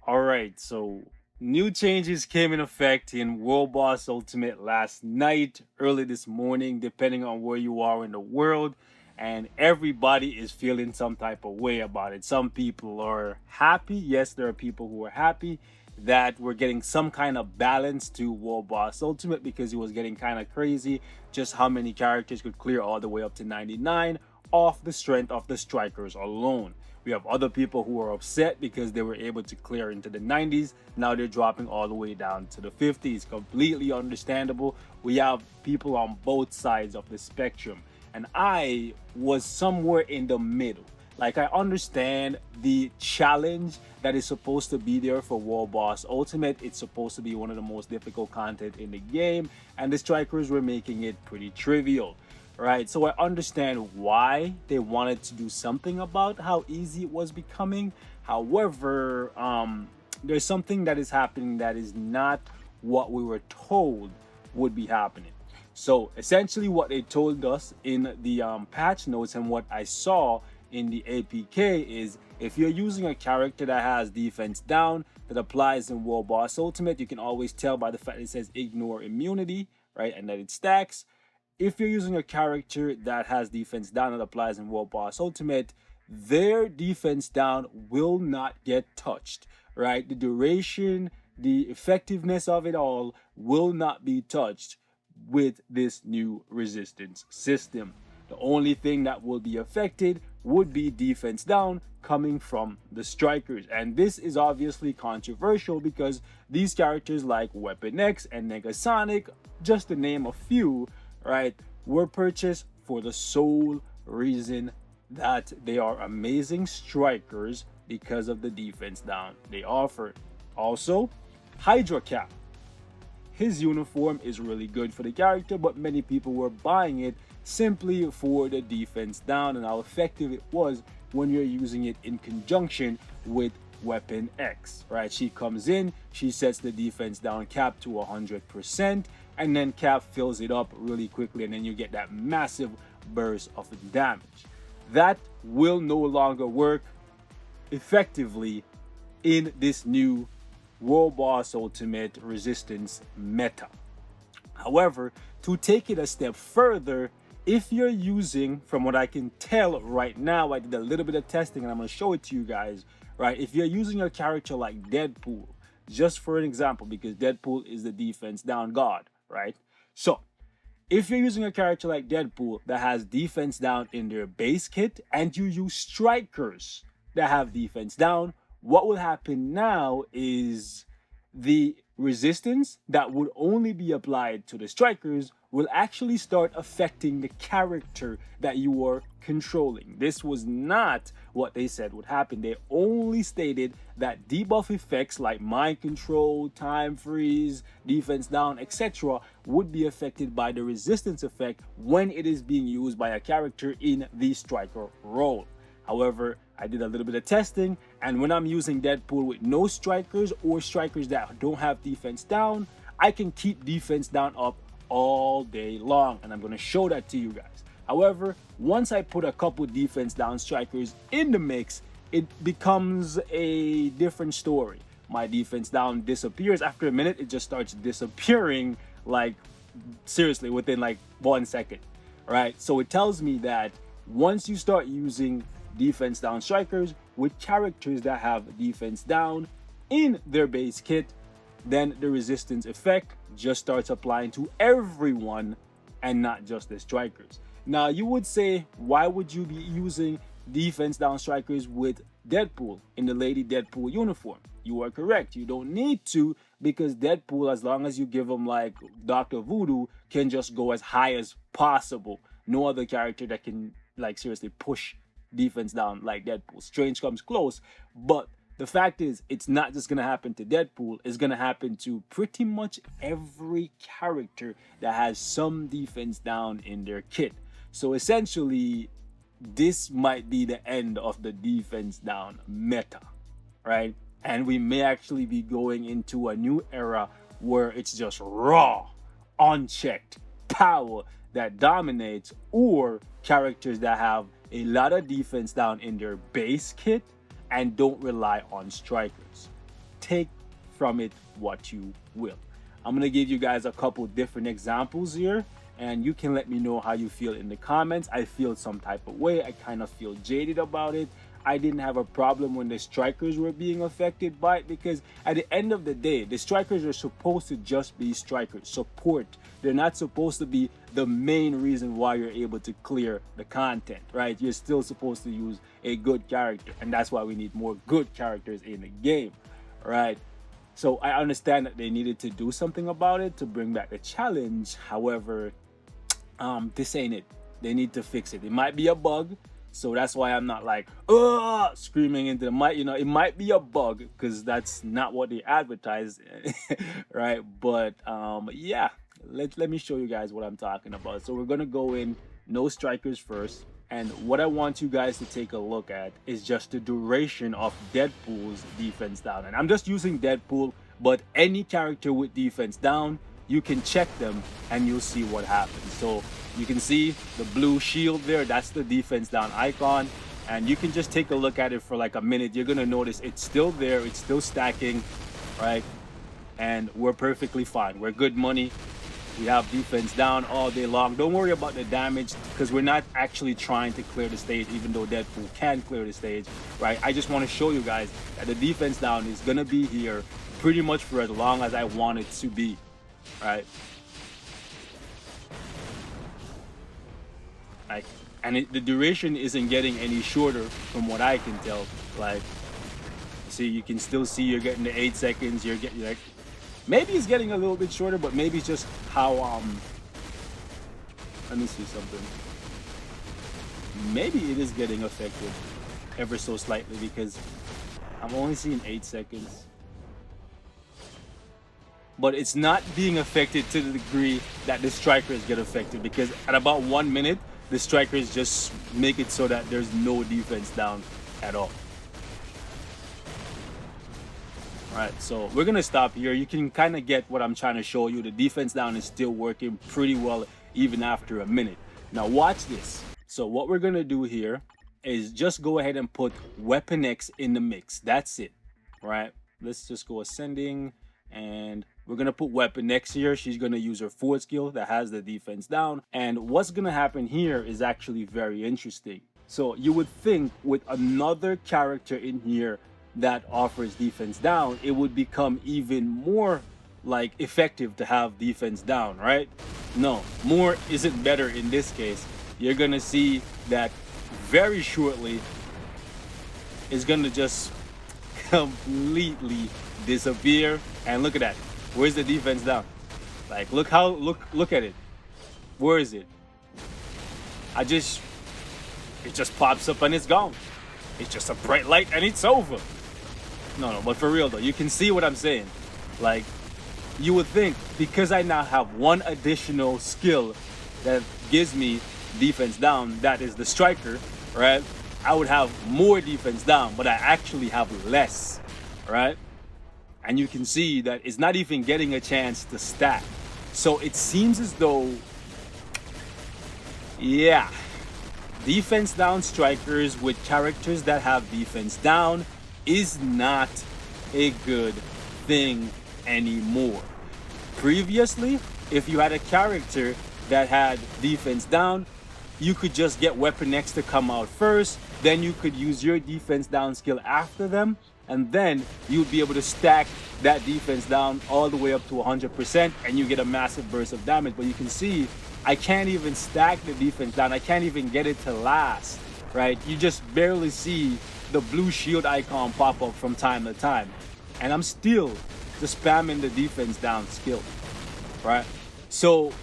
All right, so new changes came in effect in World Boss Ultimate last night, early this morning, depending on where you are in the world. And everybody is feeling some type of way about it. Some people are happy. Yes, there are people who are happy that we're getting some kind of balance to World Boss Ultimate because it was getting kind of crazy just how many characters could clear all the way up to 99 off the strength of the strikers alone. We have other people who are upset because they were able to clear into the 90s. Now they're dropping all the way down to the 50s. Completely understandable. We have people on both sides of the spectrum. And I was somewhere in the middle. Like, I understand the challenge that is supposed to be there for World Boss Ultimate. It's supposed to be one of the most difficult content in the game, and the strikers were making it pretty trivial, right? So I understand why they wanted to do something about how easy it was becoming. However, there's something that is happening that is not what we were told would be happening. So essentially, what they told us in the patch notes and what I saw in the APK is if you're using a character that has defense down that applies in World Boss Ultimate, you can always tell by the fact that it says ignore immunity, right? And that it stacks. If you're using a character that has defense down that applies in World Boss Ultimate, their defense down will not get touched, right? The duration, the effectiveness of it all will not be touched with this new resistance system. The only thing that will be affected would be defense down coming from the strikers. And this is obviously controversial because these characters like Weapon X and Negasonic, just to name a few, right, were purchased for the sole reason that they are amazing strikers because of the defense down they offer. Also, Hydra Cap. His uniform is really good for the character, but many people were buying it simply for the defense down and how effective it was when you're using it in conjunction with Weapon X, right? She comes in, she sets the defense down cap to 100%, and then Cap fills it up really quickly, and then you get that massive burst of damage. That will no longer work effectively in this new World Boss Ultimate resistance meta. However, to take it a step further, if you're using, from what I can tell right now, I did a little bit of testing and I'm going to show it to you guys, right? If you're using a character like Deadpool, just for an example, because Deadpool is the defense down god, right? So, if you're using a character like Deadpool that has defense down in their base kit and you use strikers that have defense down, what will happen now is the resistance that would only be applied to the strikers will actually start affecting the character that you are controlling. This was not what they said would happen. They only stated that debuff effects like mind control, time freeze, defense down, etc. would be affected by the resistance effect when it is being used by a character in the striker role. However, I did a little bit of testing, and when I'm using Deadpool with no strikers or strikers that don't have defense down, I can keep defense down up all day long, and I'm going to show that to you guys. However, once I put a couple defense down strikers in the mix, it becomes a different story. My defense down disappears. After a minute, it just starts disappearing, like, seriously, within like 1 second, right? So it tells me that once you start using defense down strikers with characters that have defense down in their base kit, then the resistance effect just starts applying to everyone and not just the strikers. Now you would say, why would you be using defense down strikers with Deadpool in the Lady Deadpool uniform? You are correct. You don't need to, because Deadpool, as long as you give him like Dr. Voodoo, can just go as high as possible. No other character that can like seriously push defense down like Deadpool. Strange comes close, but the fact is, it's not just gonna happen to Deadpool, it's gonna happen to pretty much every character that has some defense down in their kit. So essentially, this might be the end of the defense down meta, right? And we may actually be going into a new era where it's just raw, unchecked power that dominates, or characters that have a lot of defense down in their base kit and don't rely on strikers. take from it what you will. I'm gonna give you guys a couple different examples here, and you can let me know how you feel in the comments. I feel some type of way. I kind of feel jaded about it. I didn't have a problem when the strikers were being affected by it, because at the end of the day, the strikers are supposed to just be strikers, support. They're not supposed to be the main reason why you're able to clear the content, right? You're still supposed to use a good character, and that's why we need more good characters in the game, right? So I understand that they needed to do something about it to bring back the challenge. However, this ain't it. They need to fix it. It might be a bug, so that's why I'm not like screaming into the mic. You know, it might be a bug because that's not what they advertise, right? But yeah, let me show you guys what I'm talking about. So we're gonna go in no strikers first, and what I want you guys to take a look at is just the duration of Deadpool's defense down. And I'm just using Deadpool, but any character with defense down, you can check them and you'll see what happens. So you can see the blue shield there, that's the defense down icon, and you can just take a look at it for like a minute. You're gonna notice it's still there, it's still stacking, right? And we're perfectly fine. We're good money. We have defense down all day long. Don't worry about the damage, because we're not actually trying to clear the stage, even though Deadpool can clear the stage, right? I just want to show you guys that the defense down is gonna be here pretty much for as long as I want it to be, right? Like, and the duration isn't getting any shorter from what I can tell. Like, see, you can still see you're getting the 8 seconds. You're getting like, maybe it's getting a little bit shorter, but maybe it's just how let me see something. Maybe it is getting affected ever so slightly, because I'm only seeing 8 seconds. But it's not being affected to the degree that the strikers get affected, because at about 1 minute, the strikers just make it so that there's no defense down at all. Alright, so we're gonna stop here. You can kind of get what I'm trying to show you. The defense down is still working pretty well even after a minute. Now watch this. So what we're gonna do here is just go ahead and put Weapon X in the mix. That's it. Right? Let's just go ascending, and we're gonna put Weapon X here. She's gonna use her forward skill that has the defense down. And what's gonna happen here is actually very interesting. So you would think with another character in here that offers defense down, it would become even more like effective to have defense down, right? No, more isn't better in this case. You're gonna see that very shortly it's gonna just completely disappear. And look at that. Where's the defense down? Like, look at it. Where is it? It just pops up and it's gone. It's just a bright light and it's over. No, but for real though, you can see what I'm saying. Like, you would think because I now have one additional skill that gives me defense down, that is the striker, right? I would have more defense down, but I actually have less, right? And you can see that it's not even getting a chance to stack. So it seems as though, yeah, defense down strikers with characters that have defense down is not a good thing anymore. Previously, if you had a character that had defense down, you could just get Weapon X to come out first, then you could use your defense down skill after them, and then you'd be able to stack that defense down all the way up to 100%, and you get a massive burst of damage. But you can see I can't even stack the defense down. I can't even get it to last, right? You just barely see the blue shield icon pop up from time to time, and I'm still just spamming the defense down skill, right? So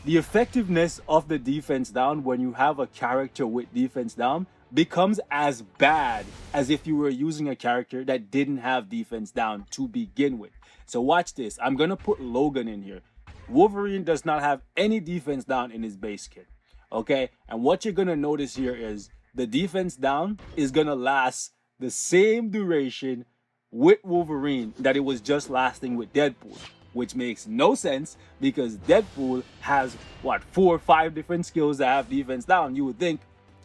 the effectiveness of the defense down when you have a character with defense down becomes as bad as if you were using a character that didn't have defense down to begin with. So watch this. I'm gonna put Logan in here. Wolverine does not have any defense down in his base kit, okay? And what you're gonna notice here is the defense down is gonna last the same duration with Wolverine that it was just lasting with Deadpool, which makes no sense because Deadpool has what, 4 or 5 different skills that have defense down. You would think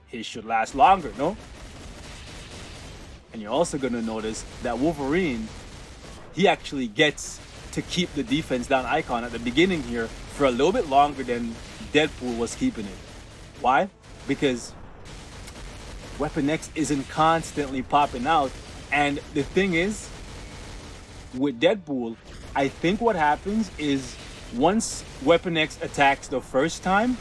his should last longer, no? And you're also gonna notice that Wolverine he actually gets to keep the defense down icon at the beginning here for a little bit longer than Deadpool was keeping it. Why? Because Weapon X isn't constantly popping out. And the thing is, with Deadpool, I think what happens is once Weapon X attacks the first time,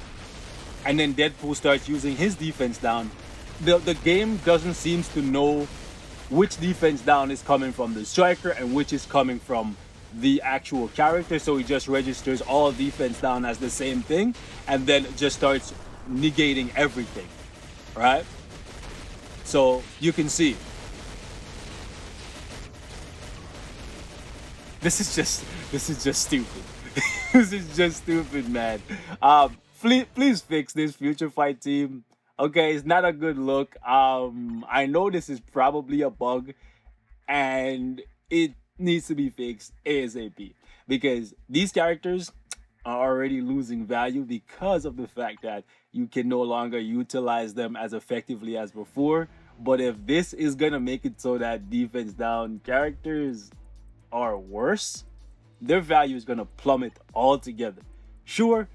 and then Deadpool starts using his defense down, the game doesn't seem to know which defense down is coming from the striker and which is coming from the actual character. So he just registers all defense down as the same thing and then just starts negating everything, right? So you can see this is just stupid. This is just stupid, man. Please fix this Future Fight team. Okay, it's not a good look. I know this is probably a bug and it needs to be fixed ASAP because these characters are already losing value because of the fact that you can no longer utilize them as effectively as before. But if this is gonna make it so that defense down characters are worse, their value is gonna plummet altogether. Sure,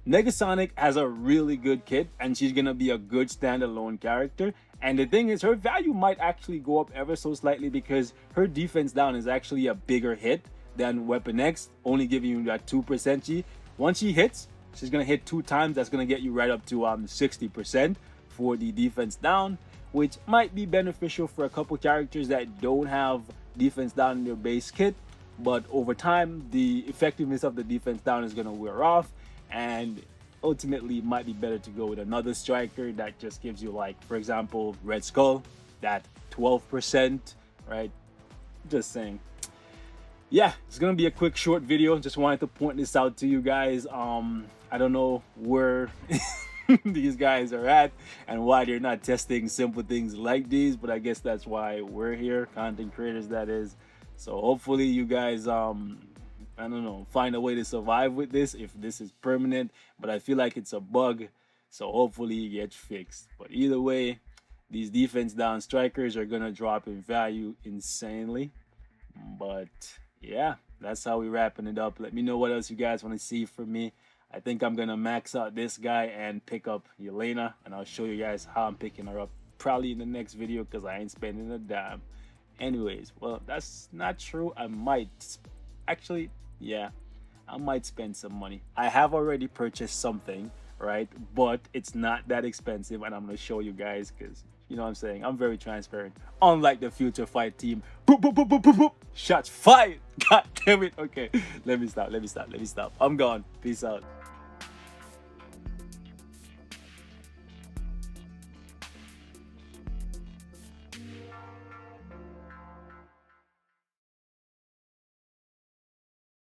Negasonic has a really good kit and she's gonna be a good standalone character. And the thing is, her value might actually go up ever so slightly because her defense down is actually a bigger hit than Weapon X, only giving you that 2% G. Once she hits, she's gonna hit 2 times. That's gonna get you right up to 60% for the defense down, which might be beneficial for a couple characters that don't have defense down in their base kit. But over time, the effectiveness of the defense down is gonna wear off, and ultimately it might be better to go with another striker that just gives you, like, for example, Red Skull, that 12%, right? Just saying. Yeah, it's gonna be a quick short video. Just wanted to point this out to you guys. I don't know where these guys are at and why they're not testing simple things like these, but I guess that's why we're here, content creators that is. So hopefully you guys I don't know, find a way to survive with this if this is permanent, but I feel like it's a bug, so hopefully it gets fixed. But either way, these defense down strikers are gonna drop in value insanely. But yeah, that's how we're wrapping it up. Let me know what else you guys want to see from me. I think I'm gonna max out this guy and pick up Yelena, and I'll show you guys how I'm picking her up probably in the next video because I ain't spending a dime. Anyways, well, that's not true. I might actually, yeah, I might spend some money. I have already purchased something, right? But it's not that expensive, and I'm gonna show you guys because, you know what I'm saying, I'm very transparent. Unlike the Future Fight team. Boop, boop, boop, boop, boop, boop. Shots fired. God damn it. Okay, let me stop. I'm gone. Peace out.